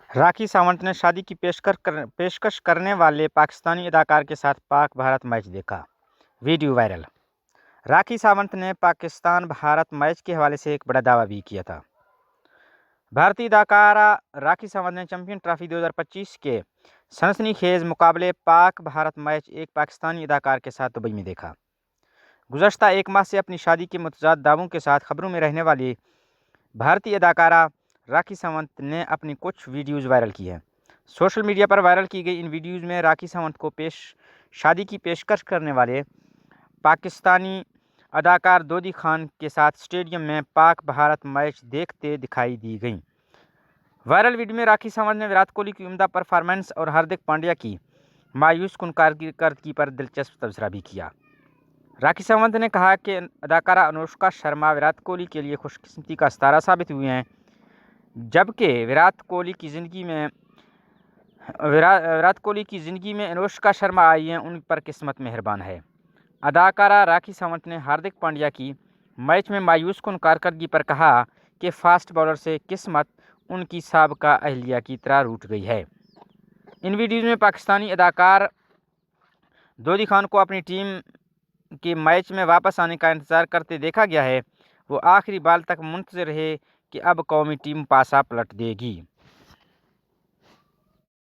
راکھی ساونت نے شادی کی پیشکش کرنے والے پاکستانی اداکار کے ساتھ پاک بھارت میچ دیکھا، ویڈیو وائرل۔ راکھی ساونت نے پاکستان بھارت میچ کے حوالے سے ایک بڑا دعویٰ بھی کیا تھا۔ بھارتی اداکارہ راکھی ساونت نے چیمپئن ٹرافی 2025 کے سنسنی خیز مقابلے پاک بھارت میچ ایک پاکستانی اداکار کے ساتھ دبئی میں دیکھا۔ گزشتہ ایک ماہ سے اپنی شادی کے متضاد دعووں کے ساتھ خبروں میں رہنے والی بھارتی اداکارہ راکھی ساونت نے اپنی کچھ ویڈیوز وائرل کی ہیں۔ سوشل میڈیا پر وائرل کی گئی ان ویڈیوز میں راکھی ساونت کو شادی کی پیشکش کرنے والے پاکستانی اداکار دودی خان کے ساتھ اسٹیڈیم میں پاک بھارت میچ دیکھتے دکھائی دی گئیں۔ وائرل ویڈیو میں راکھی ساونت نے وراٹ کوہلی کی عمدہ پرفارمنس اور ہاردک پانڈیا کی مایوس کن کارکردگی پر دلچسپ تبصرہ بھی کیا۔ راکھی ساونت نے کہا کہ اداکارہ انوشکا شرما وراٹ کوہلی کے لیے خوش قسمتی کا ستارہ ثابت ہوئی ہیں، جبکہ وراٹ کوہلی کی زندگی میں انوشکا شرما آئی ہیں، ان پر قسمت مہربان ہے۔ اداکارہ راکھی ساونت نے ہاردک پانڈیا کی میچ میں مایوس کن کارکردگی پر کہا کہ فاسٹ بالر سے قسمت ان کی سابقہ اہلیہ کی طرح روٹ گئی ہے۔ ان ویڈیوز میں پاکستانی اداکار دودی خان کو اپنی ٹیم کے میچ میں واپس آنے کا انتظار کرتے دیکھا گیا ہے۔ وہ آخری بال تک منتظر رہے کہ اب قومی ٹیم پاسا پلٹ دے گی۔